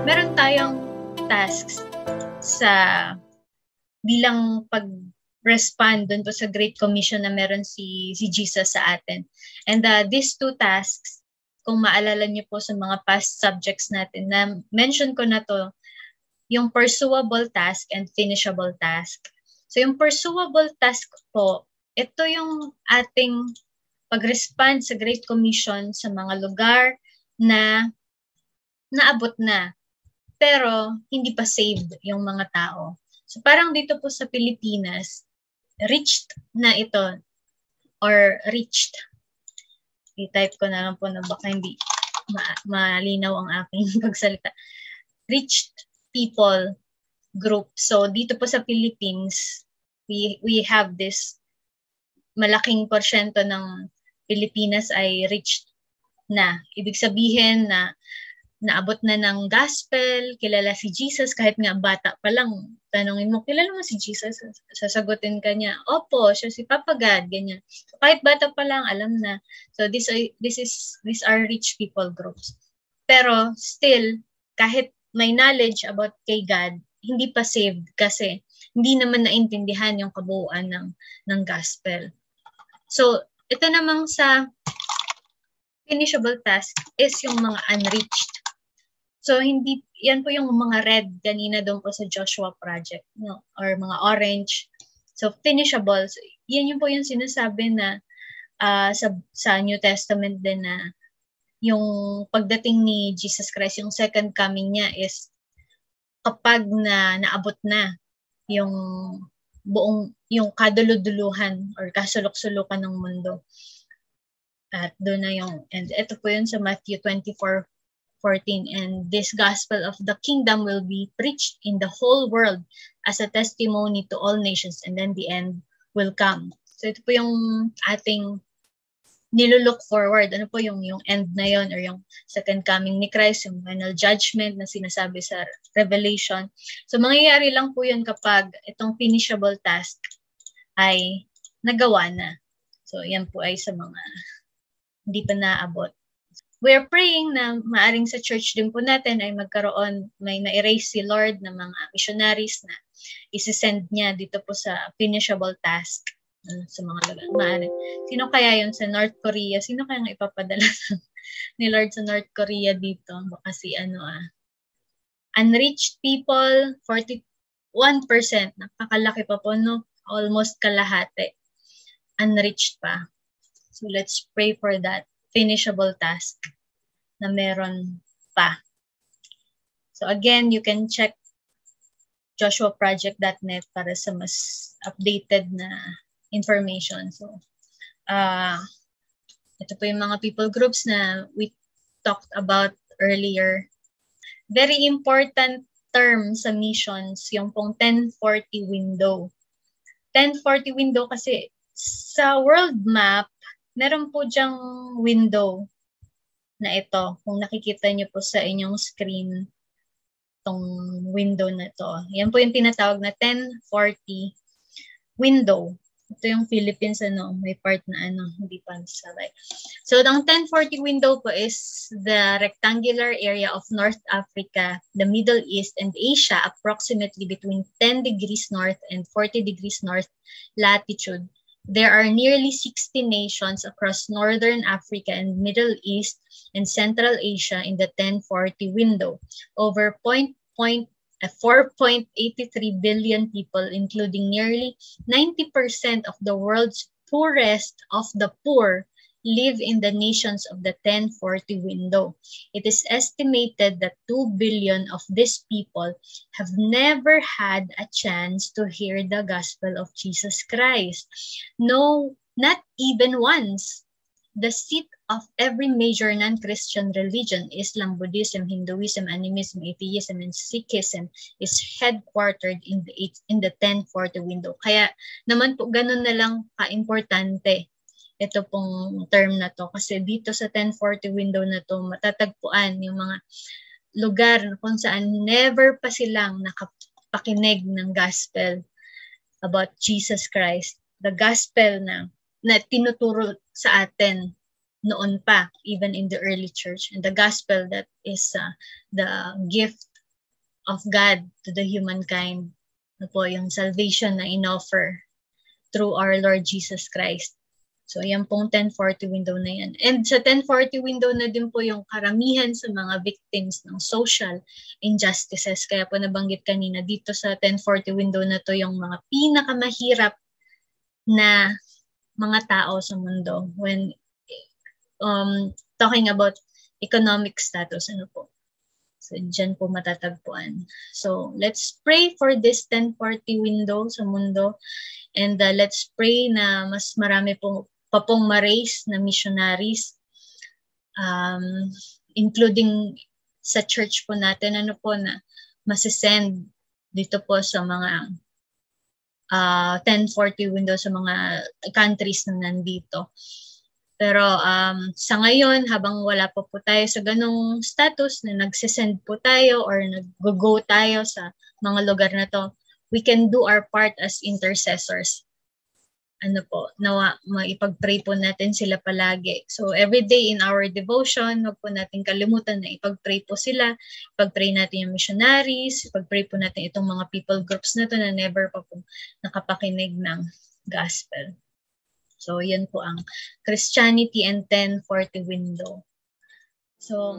meron tayong tasks sa bilang pag-respond dun po sa Great Commission na meron si Jesus sa atin. And these two tasks, kung maalala niyo po sa mga past subjects natin, na mention ko na to, yung pursuable task and finishable task. So yung pursuable task po, ito yung ating pag-respond sa Great Commission sa mga lugar na naabot na, pero hindi pa saved yung mga tao. So parang dito po sa Pilipinas, reached na ito, or reached. I-type ko na lang po na baka hindi malinaw ang aking pagsalita. Reached people group. So dito po sa Philippines, we have this malaking porsyento ng Pilipinas ay reached na. Ibig sabihin na naabot na ng gospel, kilala si Jesus, kahit nga bata pa lang, tanongin mo, kilala mo si Jesus? Sasagutin ka niya, opo, siya si Papa God, ganyan. So, kahit bata pa lang, alam na. So these are rich people groups. Pero still, kahit may knowledge about kay God, hindi pa saved kasi hindi naman naintindihan yung kabuuan ng gospel. So, ito namang sa finishable task is yung mga unreached. So, hindi, yan po yung mga red kanina doon po sa Joshua Project, no? Or mga orange. So, finishable. So, yan yung po yung sinasabi na sa New Testament din na yung pagdating ni Jesus Christ, yung second coming niya is kapag naabot na yung buong, yung kaduluduluhan or kasulok-sulukan ng mundo. At doon na yung, and ito po yun sa Matthew 24:14, and this gospel of the kingdom will be preached in the whole world as a testimony to all nations, and then the end will come. So ito po yung ating nilulook forward. Ano po yung end na yon, or yung second coming ni Christ, yung final judgment na sinasabi sa Revelation. So mangyayari lang po yun kapag itong finishable task ay nagawa na. So yan po ay sa mga hindi pa naabot. We're praying na maaring sa church din po natin ay magkaroon, may na-erase si Lord ng mga missionaries na isi-send niya dito po sa finishable task sa mga lugar. Maaring. Sino kaya yun sa North Korea? Sino kaya nga ipapadala ni Lord sa North Korea dito? Baka si unreached people, 41%. Nakakalaki pa po, no? Almost kalahati. Unreached pa. So let's pray for that finishable task na meron pa. So again, you can check joshuaproject.net para sa mas updated na information. So ito po yung mga people groups na we talked about earlier. Very important term sa missions, yung pong 1040 window. 1040 window kasi sa world map, meron po dyang window na ito. Kung nakikita niyo po sa inyong screen, itong window na ito. Yan po yung tinatawag na 1040 window. Ito yung Philippines, may part na hindi pa sabay. So, ang 1040 window po is the rectangular area of North Africa, the Middle East, and Asia, approximately between 10 degrees north and 40 degrees north latitude. There are nearly 60 nations across Northern Africa and Middle East and Central Asia in the 1040 window. Over 4.83 billion people, including nearly 90% of the world's poorest of the poor, live in the nations of the 1040 window. It is estimated that 2 billion of these people have never had a chance to hear the gospel of Jesus Christ. No, not even once. The seat of every major non-Christian religion, Islam, Buddhism, Hinduism, Animism, Atheism, and Sikhism, is headquartered in the 1040 window. Kaya naman po ganun na lang ka-importante ito pong term na to. Kasi dito sa 1040 window na to, matatagpuan yung mga lugar kung saan never pa silang nakapakinig ng gospel about Jesus Christ. The gospel na tinuturo sa atin noon pa, even in the early church. And the gospel that is the gift of God to the humankind. Ano po, yung salvation na inoffer through our Lord Jesus Christ. So, yan pong 1040 window na yan. And sa 1040 window na din po yung karamihan sa mga victims ng social injustices. Kaya po nabanggit kanina dito sa 1040 window na to yung mga pinakamahirap na mga tao sa mundo when talking about economic status. Ano po? So, dyan po matatagpuan. So, let's pray for this 1040 window sa mundo. And let's pray na mas marami pa pong ma-raise na missionaries, including sa church po natin, ano po, na masisend dito po sa mga 1040 window sa mga countries na nandito. Pero sa ngayon, habang wala pa po tayo sa ganong status na nagsisend po tayo or nag-go tayo sa mga lugar na to, we can do our part as intercessors. Ano po, nawa maipag-pray po natin sila palagi. So every day in our devotion, wag po natin kalimutan na ipag-pray po sila. Ipag-pray natin yung missionaries, ipag-pray po natin itong mga people groups na to na never pa po nakapakinig ng gospel. So yan po ang Christianity and 1040 window. So